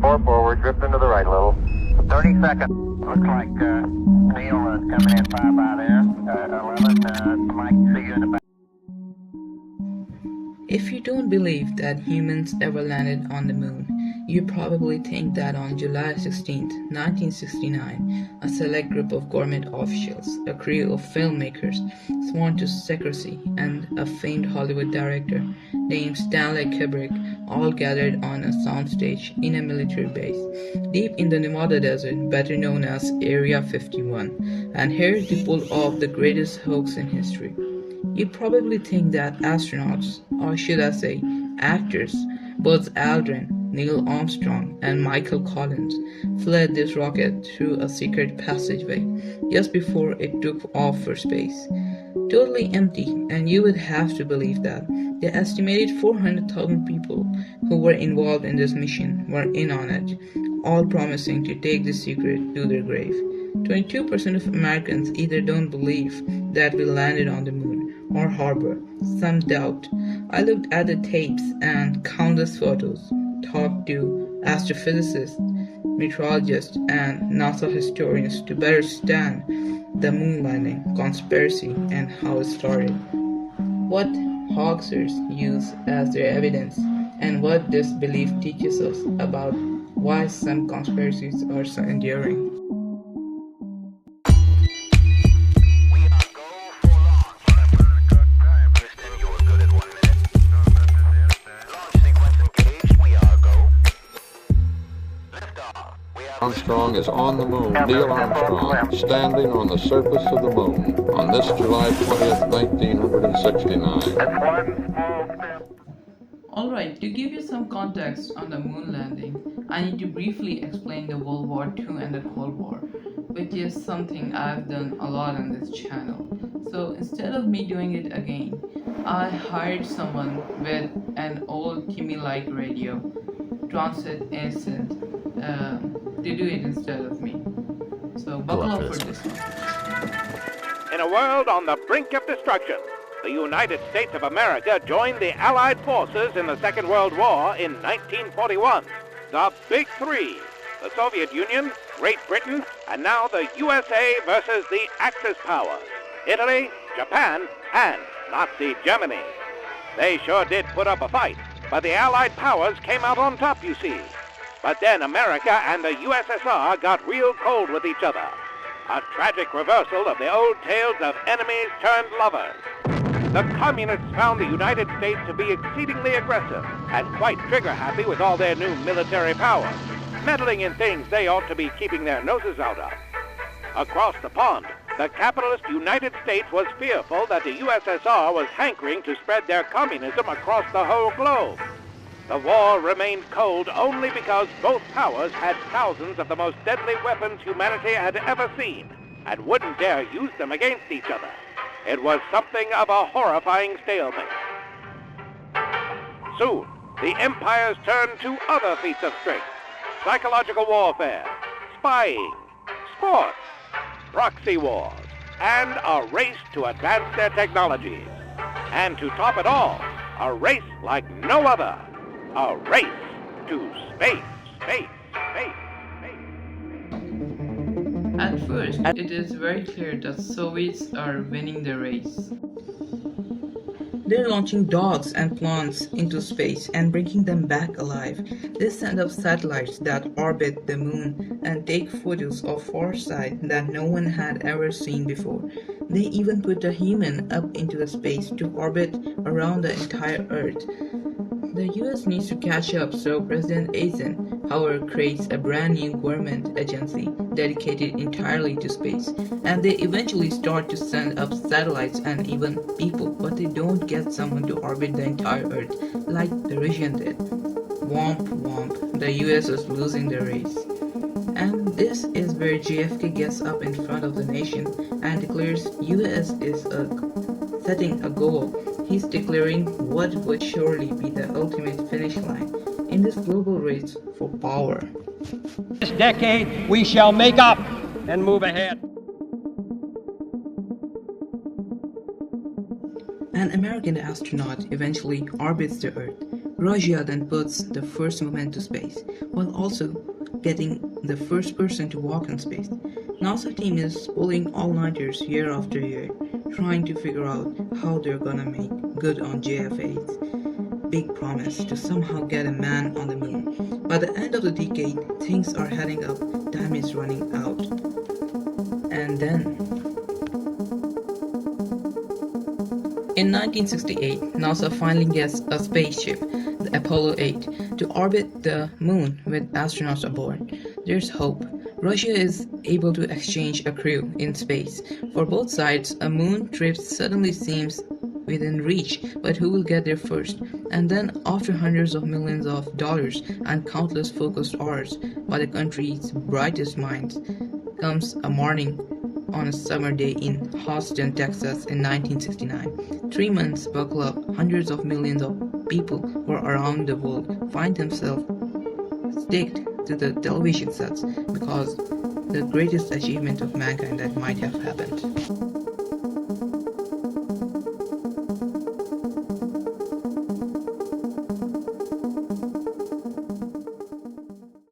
4 forward, drift into the right a little. 30 seconds. Looks like Neil is coming in 5 by there. 11, Mike, see you in the back. If you don't believe that humans ever landed on the moon, you probably think that on July 16, 1969, a select group of government officials, a crew of filmmakers sworn to secrecy, and a famed Hollywood director named Stanley Kubrick all gathered on a soundstage in a military base deep in the Nevada desert, better known as Area 51, and here to pull off the greatest hoax in history. You probably think that astronauts, or should I say actors, Buzz Aldrin, Neil Armstrong, and Michael Collins fled this rocket through a secret passageway just before it took off for space. Totally empty, and you would have to believe that. The estimated 400,000 people who were involved in this mission were in on it, all promising to take the secret to their grave. 22% of Americans either don't believe that we landed on the moon or harbor some doubt. I looked at the tapes and countless photos, talked to astrophysicists, meteorologists, and NASA historians to better understand the moon landing conspiracy and how it started, what hoaxers use as their evidence, and what this belief teaches us about why some conspiracies are so enduring. Armstrong is on the moon. Neil Armstrong standing on the surface of the moon on this July 20th, 1969. Alright, to give you some context on the moon landing, I need to briefly explain the World War II and the Cold War, which is something I've done a lot on this channel. So instead of me doing it again, I hired someone with an old Timmy-like radio, Transit Instant, to do it instead of me. So buckle up for this one. In a world on the brink of destruction, the United States of America joined the Allied forces in the Second World War in 1941. The Big Three: the Soviet Union, Great Britain, and now the USA versus the Axis powers: Italy, Japan, and Nazi Germany. They sure did put up a fight, but the Allied powers came out on top, you see. But then America and the USSR got real cold with each other. A tragic reversal of the old tales of enemies turned lovers. The communists found the United States to be exceedingly aggressive and quite trigger-happy with all their new military power, meddling in things they ought to be keeping their noses out of. Across the pond, the capitalist United States was fearful that the USSR was hankering to spread their communism across the whole globe. The war remained cold only because both powers had thousands of the most deadly weapons humanity had ever seen and wouldn't dare use them against each other. It was something of a horrifying stalemate. Soon, the empires turned to other feats of strength: psychological warfare, spying, sports, proxy wars, and a race to advance their technologies. And to top it all, a race like no other. A race to space. At first, it is very clear that Soviets are winning the race. They're launching dogs and plants into space and bringing them back alive. They send up satellites that orbit the moon and take photos of far side that no one had ever seen before. They even put a human up into the space to orbit around the entire Earth. The US needs to catch up, so President Eisenhower creates a brand new government agency dedicated entirely to space, and they eventually start to send up satellites and even people, but they don't get someone to orbit the entire Earth like the Russian did. Womp womp, the US is losing the race. And this is where JFK gets up in front of the nation and declares US is setting a goal. He's declaring what would surely be the ultimate finish line in this global race for power. This decade, we shall make up and move ahead. An American astronaut eventually orbits the Earth, Russia then puts the first woman to space, while also getting the first person to walk in space. NASA team is pulling all-nighters year after year, trying to figure out how they're gonna make good on JFA's big promise to somehow get a man on the moon. By the end of the decade, things are heading up, time is running out. And then, in 1968, NASA finally gets a spaceship, the Apollo 8, to orbit the moon with astronauts aboard. There's hope. Russia is able to exchange a crew in space. For both sides, a moon trip suddenly seems within reach, but who will get there first? And then, after hundreds of millions of dollars and countless focused hours by the country's brightest minds, comes a morning on a summer day in Houston, Texas in 1969. 3 months buckle up, hundreds of millions of people who are around the world find themselves sticked to the television sets because the greatest achievement of mankind that might have happened.